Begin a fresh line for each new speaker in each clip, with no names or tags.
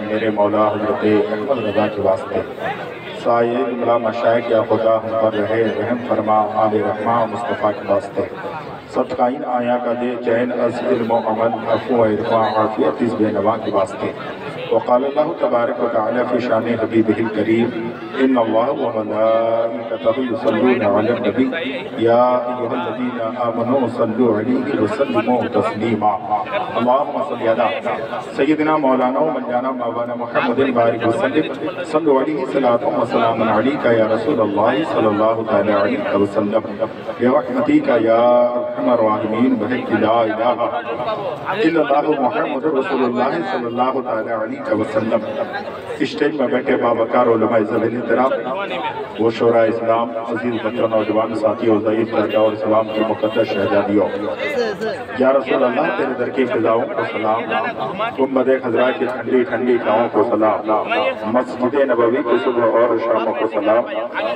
میرے مولا حضرت احمد رضا کے واسطے سایہ بلا مشائق یا خدا ہم پر رہے رحم فرما آل رحمہ مصطفیٰ کے واسطے صدقائن آیا کا دے چین از علم و عمل عفو و عرفا عافیت اس بے نوا کے واسطے وقال اللہ تبارک و تعالی فی شان حبیبہ الکریم ان اللہ و ملائکتہ یصلون علی النبی یا ایھا الذین آمنوا صلوا علیہ وسلموا تسلیما اللہم صلی علی سیدنا مولانا و منجانا مولانا محمد بارک وسلم صلوا علیہ صلاۃ و سلام علیک یا رسول اللہ صلی اللہ تعالی علیہ وسلم برحمتک یا ارحم الراحمین بحق لا الہ الا اللہ محمد رسول اللہ صلی اللہ تعالی علیہ وسلم اسٹیج میں بیٹھے بابکار علماء ذویل احترام وہ شورا اسلام عزیز بچوں نوجوان ساتھیوں ضعیف درجہ اور اسلام کی مقدس شہزادیوں یا رسول اللہ تیرے در کی فضاؤں کو سلام گنبد خضرا کی ٹھنڈی ٹھنڈی چھاؤں کو سلام مسجد نبوی کی صبح اور شاموں کو سلام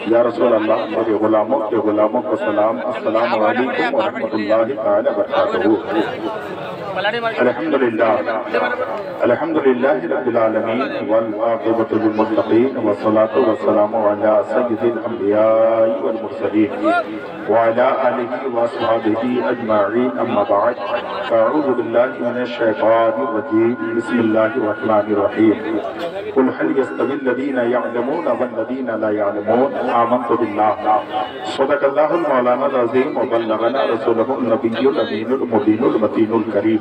یا رسول اللہ میرے غلاموں کے غلاموں کو سلام السلام علیکم ورحمۃ اللہ تعالی وبرکاتہ الحمدللہ رب العالمین والعاقبۃ للمتقین والصلاة والسلام علی سید الانبیاء والمرسلین وعلی آلہ واصحابہ اجمعین اما بعد فاعوذ باللہ من الشیطان الرجیم بسم اللہ الرحمن الرحیم قل هل يستوي الذین يعلمون والذین لا يعلمون آمنت باللہ صدق اللہ المولانا العظیم وبلغنا رسولہ النبی الامین المبین المتین الکریم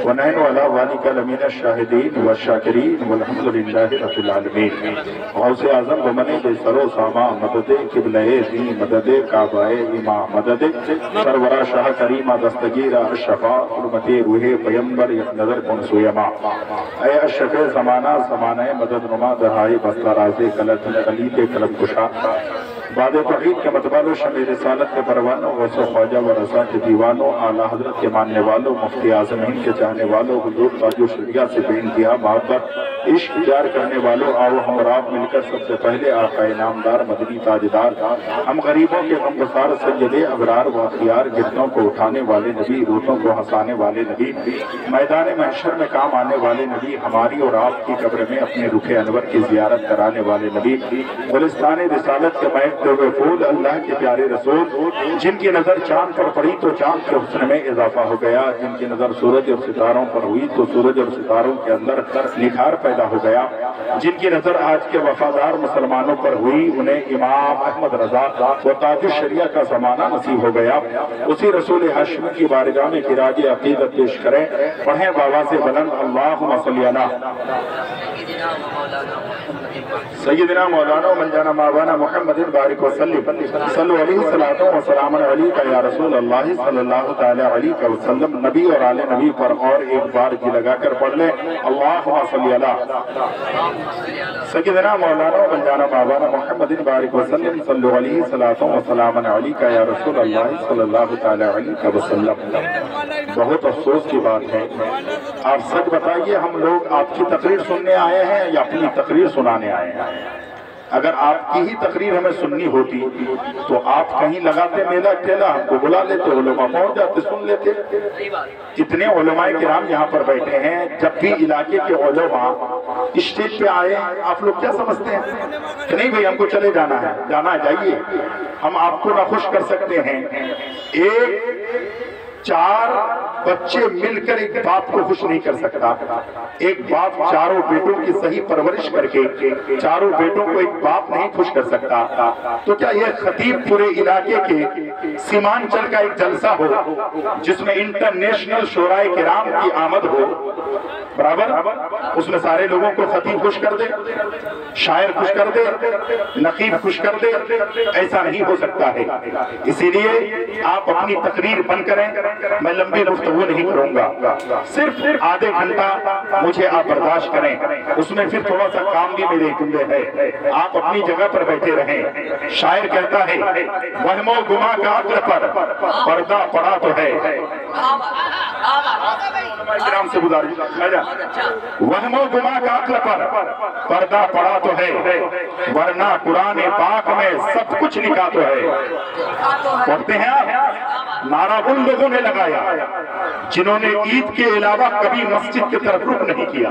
ونحن على ذلك لمن الشاهدين والشاكرين والحمد لله رب العالمين غوث اعظم بمنے بے سر و ساما مدد قبلہ دی مدد کعبہ امام مدد سرورہ شاہ کریمہ دستگیر الشفا حرمت روح پیمبر یک نظر کن سویما اے اشرف زمانہ زمانہ مدد نما دہائی بستہ راز کلت خلید قلم کشا بعد توحید کے متبالو شمع رسالت کے پروانوں غوث و خواجہ و رضا کے دیوانوں اعلیٰ حضرت کے ماننے والوں مفتی اعظم ہند کے چاہنے والوں حضور تاج و شریعہ سے بے انتہا محبت عشق پیار کرنے والوں آؤ ہم اور آپ مل کر سب سے پہلے آقا انعامدار مدنی تاجدار ہم غریبوں کے غمگسار سید ابرار و اخیار گردوں کو اٹھانے والے نبی روتوں کو ہنسانے والے نبی میدان محشر میں کام آنے والے نبی ہماری اور آپ کی قبر میں اپنے رخ انور کی زیارت کرانے والے نبی گلستان رسالت کے مہکتے ہوئے پھول اللہ کے پیارے رسول جن کی نظر چاند پر پڑی تو چاند کے حسن میں اضافہ ہو گیا جن کی نظر سورج اور ستاروں پر ہوئی تو سورج اور ستاروں کے اندر نکھار پیدا ہو گیا جن کی نظر آج کے وفادار مسلمانوں پر ہوئی انہیں امام احمد رضا و تاج الشریعہ کا زمانہ نصیب ہو گیا اسی رسول ہاشمی کی بارگاہ میں خراج عقیدت پیش کریں پڑھیں بابا سے بلند اللہم صلی علی سیدنا مولانا و منجانا مولانا محمد بارک وسلم صلو علیہ الصلاۃ والسلام علیک یا رسول اللہ صلی اللہ تعالی علیہ وسلم نبی اور آل نبی پر اور ایک بار جی لگا کر پڑھ لیں اللہم صلی علی سیدنا مولانا و منجانا مولانا محمد بارک وسلم صلو علیہ الصلاۃ والسلام علیک یا رسول اللہ صلی اللہ تعالی علیہ وسلم بہت افسوس کی بات ہے آپ سچ بتائیے ہم لوگ آپ کی تقریر سننے آئے ہیں یا اپنی تقریر سنانے آئے ہیں اگر آپ کی ہی تقریر ہمیں سننی ہوتی تو آپ کہیں لگاتے میلہ ٹھیلا ہم کو بلا لیتے علماء پہنچ جاتے سن لیتے کتنے علماء کرام یہاں پر بیٹھے ہیں جب بھی علاقے کے علماء اسٹیج پہ آئے آپ لوگ کیا سمجھتے ہیں کہ نہیں بھئی ہم کو چلے جانا ہے جائیے ہم آپ کو نہ خوش کر سکتے ہیں ایک 4 بچے مل کر ایک باپ کو خوش نہیں کر سکتا ایک باپ 4 بیٹوں کی صحیح پرورش کر کے 4 بیٹوں کو ایک باپ نہیں خوش کر سکتا تو کیا یہ خطیب پورے علاقے کے سیمانچل کا ایک جلسہ ہو جس میں انٹرنیشنل شورائے کرام کی آمد ہو برابر اس میں سارے لوگوں کو خطیب خوش کر دے شاعر خوش کر دے نقیب خوش کر دے ایسا نہیں ہو سکتا ہے اسی لیے آپ اپنی تقریر بند کریں میں لمبی گفتگو نہیں کروں گا صرف آدھے گھنٹہ مجھے آپ برداشت کریں اس میں پھر تھوڑا سا کام بھی میرے جملے ہے آپ اپنی جگہ پر بیٹھے رہیں شاعر کہتا ہے وہم و گما کا عقل پر پردہ پڑا تو ہے کرام سے گزارش وہم و گما کا عقل پر پردہ پڑا تو ہے ورنہ قرآن پاک میں سب کچھ لکھا تو ہے پڑھتے ہیں آپ نعرہ ان لوگوں نے لگایا جنہوں نے عید کے علاوہ کبھی مسجد کی طرف رخ نہیں کیا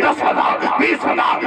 10,000, 20,000,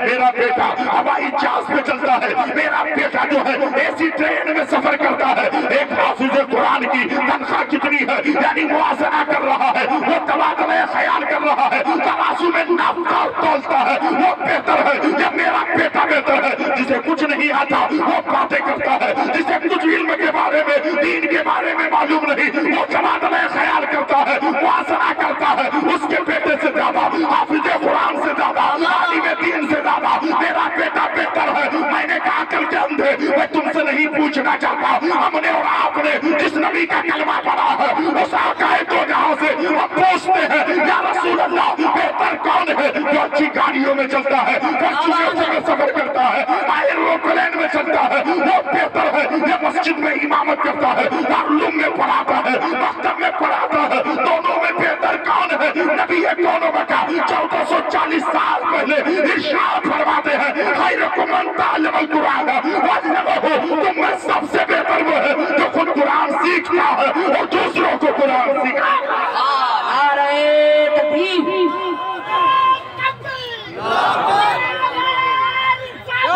میرا بیٹا ہوائی جہاز پہ چلتا ہے، میرا بیٹا جو ہے ایسی ٹرین میں سفر کرتا ہے۔ ایک حافظ قرآن کی تنخواہ کتنی ہے، یعنی موازنہ کر رہا ہے، وہ تبادلہ خیال کر رہا ہے، ترازو میں ناپ تولتا ہے، وہ بہتر ہے یا میرا بیٹا بہتر ہے؟ جسے کچھ نہیں آتا وہ باتیں کرتا ہے، جسے کچھ علم کے بارے میں دین کے بارے میں معلوم نہیں وہ تبادلہ خیال کرتا ہے، موازنہ کرتا ہے۔ اس کے بیٹے سے زیادہ، حافظ قرآن سے زیادہ، عالم دین سے زیادہ میرا بیٹا بہتر ہے۔ میں نے کہا کل کے اندھے میں تم سے نہیں پوچھنا چاہتا، ہم نے اور آپ نے جس نبی کا کلمہ پڑھا ہے اس آقا دو جہاں سے ہم پوچھتے ہیں یا رسول اللہ بہتر کون ہے؟ جو اچھی گاڑیوں میں چلتا ہے، فرشتوں میں سفر کرتا ہے، ایروپلین میں چلتا ہے، وہ بہتر ہے یا مسجد میں امامت کرتا ہے، دارالعلوم میں پڑھاتا ہے، مکتب میں پڑھاتا ہے؟ دونوں میں بہتر کون ہے؟ نبی کونوں کا 1440 سال پہلے ارشاد فرماتے ہیں خیرکم من تعلم القرآن وعلمہ۔ تم میں سب سے بہتر وہ ہے جو خود قرآن سیکھتا ہے اور دوسروں کو قرآن سکھاتا ہے۔
نعرہ تکبیر،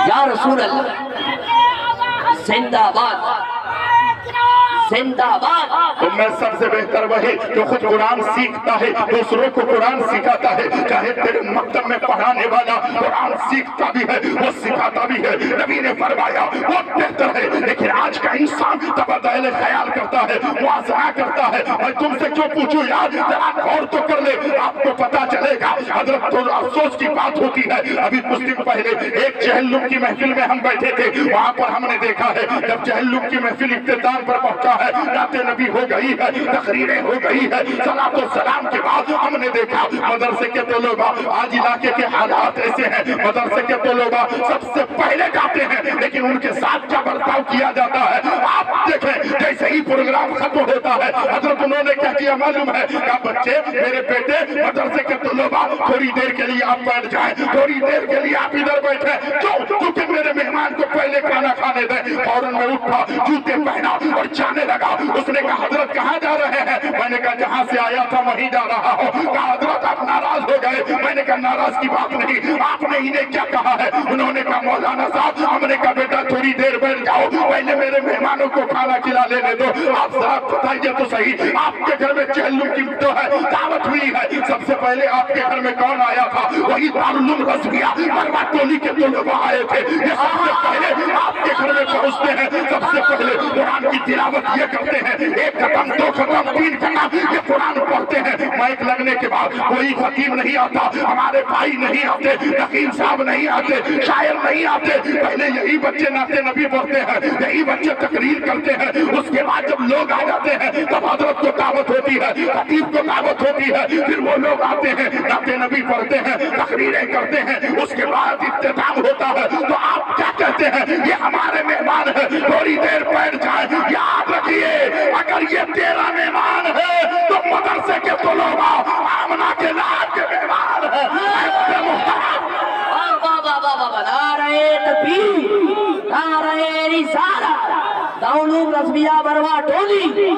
یا رسول اللہ، زندہ باد، زندہ باد۔
تم میں سب سے بہتر وہی جو خود قرآن سیکھتا ہے، دوسروں کو قرآن سکھاتا ہے۔ چاہے تیرے مکتب میں پڑھانے والا قرآن سیکھتا بھی ہے، وہ سکھاتا بھی ہے، نبی نے فرمایا وہ بہتر ہے۔ لیکن آج کا انسان تبادلہ خیال کرتا ہے، موازنہ کرتا ہے۔ میں تم سے کیوں پوچھوں یار، ذرا غور تو کر لے، آپ کو پتا چلے گا۔ حضرت تو افسوس کی بات ہوتی ہے، ابھی کچھ دن پہلے ایک چہلم کی محفل میں ہم بیٹھے تھے، وہاں پر ہم نے دیکھا ہے جب چہلم کی محفل اختتام پر پہنچا ہے، نعت نبی ہو گئی ہے، تقریریں ہو گئی ہے، صلاۃ و سلام کے بعد ہم نے دیکھا مدرسے کے طلباء، آج علاقے کے حالات ایسے ہیں، مدرسے کے طلباء سب سے پہلے جاتے ہیں، لیکن ان کے ساتھ کیا برتاؤ کیا جاتا ہے آپ دیکھیں۔ جیسے ہی پروگرام ختم ہوتا ہے حضرت انہوں نے کیا کیا معلوم ہے؟ کہا بچے میرے بیٹے مدرسے کے طلباء تھوڑی دیر کے لیے آپ بیٹھ جائیں، تھوڑی دیر کے لیے آپ ادھر بیٹھیں، کیونکہ میرے مہمان کو پہلے کھانا کھانے دیں۔ فوراً میں اٹھا، جوتے پہنا اور جانے لگا۔ اس نے کہا حضرت کہاں جا رہے ہیں؟ میں نے کہا جہاں سے آیا تھا وہیں جا رہا ہوں۔ کہا حضرت آپ ناراض ہو گئے؟ میں نے کہا ناراض کی بات نہیں، آپ نے انہیں کیا کہا ہے؟ انہوں نے کہا مولانا صاحب، ہم نے کہا بیٹا تھوڑی دیر بیٹھ جاؤ، پہلے میرے مہمانوں کو کھانا کھلا لینے دو۔ آپ ذرا بتائیے تو صحیح، آپ کے گھر میں چہلم کی تو ہے دعوت ہوئی ہے، سب سے پہلے آپ کے گھر میں کون آیا تھا؟ وہی دارالعلوم رضویہ مروا ٹولی کے طلباء آئے تھے۔ یہ سب سے پہلے آپ کے گھر میں پہنچتے ہیں، سب سے پہلے قرآن کی تلاوت یہ کرتے ہیں، ایک ختم، دو ختم، تین ختم، یہ قرآن پڑھتے ہیں۔ مائک لگنے کے بعد کوئی خطیب نہیں آتا، ہمارے بھائی نہیں آتے، نقیب صاحب نہیں آتے، شاعر نہیں آتے، پہلے یہی بچے نعت نبی پڑھتے ہیں، یہی بچے تقریر کرتے ہیں۔ اس کے بعد جب لوگ آ جاتے ہیں تب حضرت کو دعوت ہوتی ہے، خطیب کو دعوت ہوتی ہے، پھر وہ لوگ آتے ہیں، نعت نبی پڑھتے ہیں، تقریریں کرتے ہیں، اس کے بعد اختتام ہوتا ہے۔ تو آپ کیا کہتے ہیں؟ یہ ہمارے مہمان ہیں، تھوڑی دیر بیٹھ جائیں۔ یاد رکھیے اگر یہ تیرا مہمان ہے تو مدرسے کے طلباء آمنہ کے لال کے مہمان ہیں۔
نعرہ تکبیر، نعرہ رسالت، دارالعلوم رضویہ مروا ٹولی۔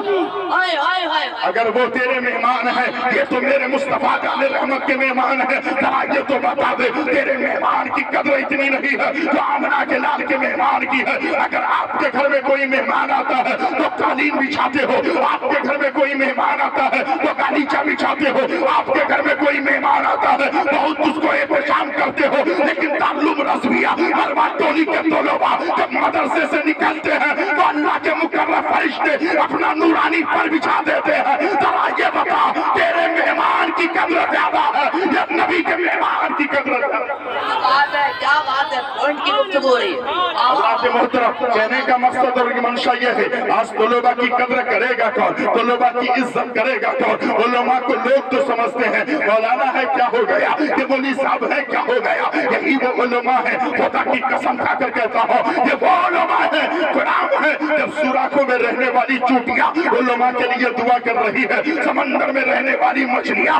اگر وہ تیرے مہمان ہیں، یہ تو میرے مصطفیٰ جان رحمت کے مہمان ہیں، ذرا یہ تو بتا دے تیرے مہمان کی قدر اتنی نہیں ہے جو آمنہ کے لال کے مہمان کی ہے۔ اگر آپ کے گھر میں کوئی مہمان آتا ہے تو قالین بچھاتے ہو، آپ کے گھر میں کوئی مہمان آتا ہے تو گالیچہ بچھاتے ہو، آپ کے گھر میں کوئی مہمان آتا ہے بہت اس کو احترام کرتے ہو۔ لیکن دارالعلوم رضویہ مروا ٹولی کے طلباء جب مدرسے سے نکلتے ہیں تو اللہ کے مقرب فرشتے اپنا نورانی پر بچھا دیتے ہیں۔ ذرا یہ بتا تیرے مہمان کی قدر زیادہ ہے یا نبی کے مہمان کی قدر زیادہ ہے؟
کیا بات ہے، پوائنٹ کی گفتگو ہو رہی ہے۔
اللہ کے محترم کہنے کا مقصد اور منشا یہ ہے، آج طلباء کی قدر کرے گا کون؟ طلباء کی عزت کرے گا کون؟ علماء کو لوگ تو سمجھتے ہیں مولانا ہے کیا ہو گیا، یہ مولوی صاحب ہے کیا ہو گیا، یہی وہ علماء ہیں، خدا کی قسم کھا کر کہتا ہوں یہ وہ علماء ہیں، غلام ہیں۔ جب سوراخوں میں رہنے والی چوٹیاں علماء کے لیے دعا کر رہی ہے، سمندر میں رہنے والی مچھلیاں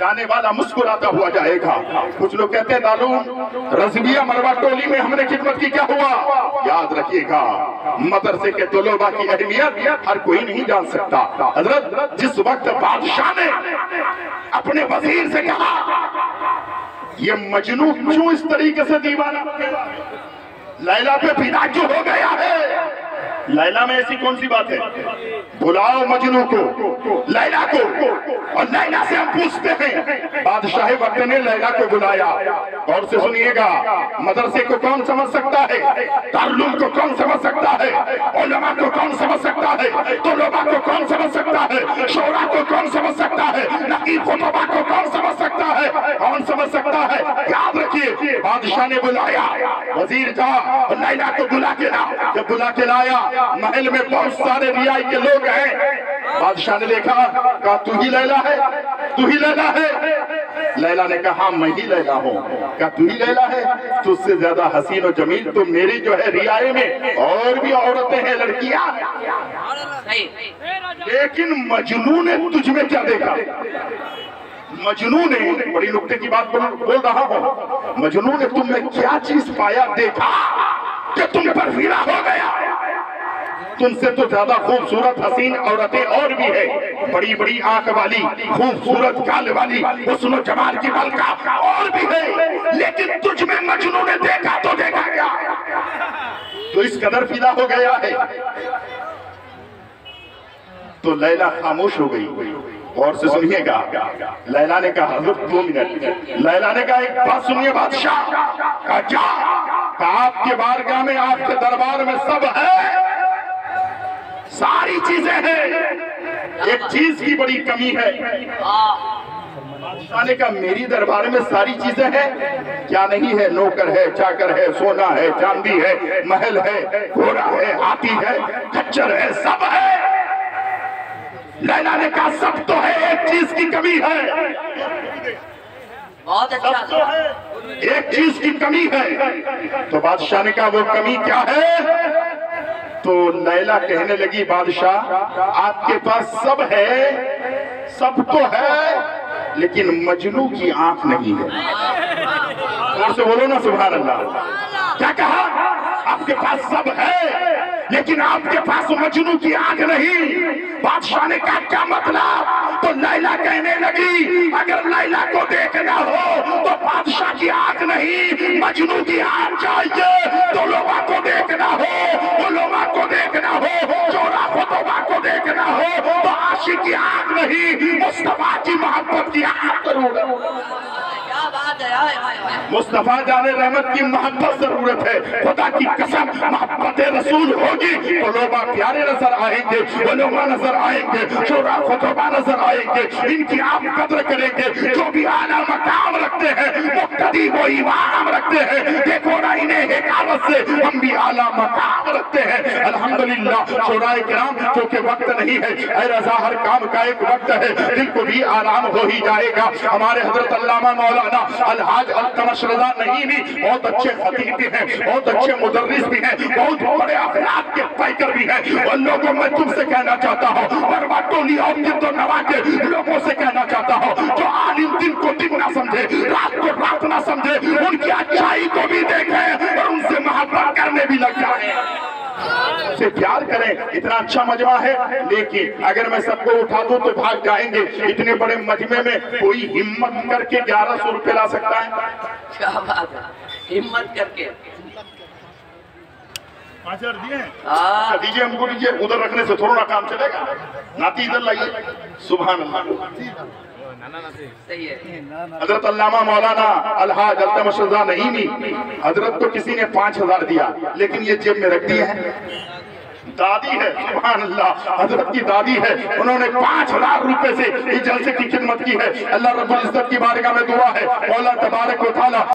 جانے والا مسکراتا ہوا جائے گا. کچھ لوگ کہتے ہیں دارالعلوم رضویہ مروا ٹولی میں ہم نے خدمت کی, کیا ہوا؟ یاد رکھیے گا مدرسے کے طلباء کی اہمیت ہر کوئی نہیں جان سکتا. حضرت جس وقت بادشاہ نے اپنے وزیر سے کہا یہ مجنو کیوں اس طریقے سے دیوانہ لیلا پہ فدا کیوں ہو گیا ہے؟ لیلا میں ایسی کون سی بات ہے؟ بلاؤ مجنو کو, لیلا کو, اور لیلا سے ہم پوچھتے ہیں. بادشاہ وقت نے لیلا کو بلایا. اور سے سنیے گا, مدرسے کو کون سمجھ سکتا ہے؟ دارالعلوم کو کون سمجھ سکتا ہے؟ علماء کو کون سمجھ سکتا ہے؟ طلباء کو کون سمجھ سکتا ہے؟ شورا کو کون سمجھ سکتا ہے؟ نقیب خطبہ کو کون سمجھ سکتا ہے؟ کون سمجھ سکتا ہے؟ یاد رکھیے بادشاہ نے بلایا, وزیر جا لیلا کو بلا کے لا. جب بلا کے لایا, محل میں بہت سارے رعایا کے لوگ ہیں. بادشاہ نے دیکھا, کہا تو ہی لیلا ہے؟ تو ہی لیلا ہے؟ لیلا نے کہا ہاں میں ہی لیلا ہوں. کہا تو ہی لیلا ہے؟ تو اس سے زیادہ حسین و جمیل تو میری جو ہے رعایا میں اور بھی عورتیں ہیں, لڑکیاں. لیکن مجنون نے تجھ میں کیا دیکھا؟ مجنون نے, بڑی نکتے کی بات بول رہا ہوں, مجنون نے تم میں کیا چیز پایا, دیکھا کہ تم پر فدا ہو گیا؟ تم سے تو زیادہ خوبصورت حسین عورتیں اور بھی ہیں, بڑی بڑی آنکھ والی, خوبصورت گال والی, حسن و جمال کی ملکہ اور بھی ہے, لیکن تجھ میں مجنون نے دیکھا تو دیکھا کیا؟ تو اس قدر فدا ہو گیا ہے. تو لیلا خاموش ہو گئی. اور سے سنیے گا, لیلا نے کہا حضرت 2 منٹ. لیلا نے کہا ایک بات سنیے بادشاہ. کہا کیا؟ کہا آپ کے بارگاہ میں, آپ کے دربار میں سب ہے, ساری چیزیں ہیں, ایک چیز کی بڑی کمی ہے. بادشاہ نے کہا میری دربار میں ساری چیزیں ہیں, کیا نہیں ہے؟ نوکر ہے, چاکر ہے, سونا ہے, چاندی ہے, محل ہے, گھوڑا ہے, ہاتھی ہے, کچر ہے, سب ہے. لیلا نے کہا سب تو ہے, ایک چیز کی کمی ہے.
بہت اچھا,
سب تو ہے, ایک چیز کی کمی ہے. تو بادشاہ نے کہا وہ کمی کیا ہے؟ تو لیلا کہنے لگی بادشاہ آپ کے پاس سب ہے, سب تو ہے, لیکن مجنو کی آنکھ نہیں ہے. اور سے بولو نا سبحان اللہ. کیا کہا؟ آپ کے پاس سب ہے لیکن آپ کے پاس مجنو کی آنکھ نہیں. بادشاہ نے کہا کیا مطلب؟ تو لیلا کہنے لگی اگر لیلا کو دیکھنا ہو تو بادشاہ کی آنکھ نہیں, مجنو کی آنکھ چاہیے. تو لوگوں کو دیکھنا ہو, علماء کو دیکھنا ہو, شورا خطبہ کو دیکھنا ہو تو عاشق کی آنکھ نہیں, مصطفیٰ کی محبت کی آنکھ ضرورت.
کیا بات ہے,
مصطفیٰ جان رحمت کی محبت ضرورت ہے. خدا کی قسم محبت رسول ہوگی تو لوگ پیارے نظر آئیں گے, علماء نظر آئیں گے, شورا خطبہ نظر آئیں گے, ان کی آپ قدر کریں گے. جو بھی اعلیٰ مقام رکھتے ہیں, مقتدی و امام رکھتے ہیں, دیکھو نا انہیں حکامت سے ہم بھی اعلیٰ مقام رکھتے ہیں. الحمدللہ شورا کرام, کیونکہ وقت نہیں ہے, اے رضا ہر کام کا ایک وقت ہے, دل کو بھی آرام ہو ہی جائے گا. ہمارے حضرت علامہ مولانا الحاج التمش رضا نعیمی بہت اچھے خطیب بھی ہیں, بہت اچھے مدرس بھی ہیں, بہت بڑے اخلاق کے پیکر بھی ہیں. ان لوگوں میں تم سے کہنا چاہتا ہوں, مروا ٹولی اور جد و نوا کے لوگوں سے کہنا چاہتا ہوں, جو عالم دن کو دن نہ سمجھے, رات کو رات نہ سمجھے, ان کی اچھائی کو بھی دیکھیں اور ان سے محبت کرنے بھی لگ جائیں, سے پیار کریں. اتنا اچھا مجمع ہے, لیکن اگر میں سب کو اٹھا دوں تو بھاگ جائیں گے. اتنے بڑے مجمع میں کوئی ہمت کر کے 1100 روپے لا سکتا ہے؟
کیا بات ہے, ہمت کر کے
5000 دیے ہیں, دیجئے ہم کو, دیجئے. ادھر رکھنے سے تھوڑا کام چلے گا, ناتی ادھر لائیے. سبحان اللہ. حضرت علامہ مولانا الحاج التمش رضا نعیمی, حضرت کو کسی نے 5000 دیا, لیکن یہ جیب میں رکھ دیا ہے. دادی ہے, سبحان اللہ, حضرت کی دادی ہے, انہوں نے 5000 روپے سے اس جلسے کی خدمت کی ہے. اللہ رب العزت کی بارگاہ میں دعا ہے, مولا تبارک و تعالی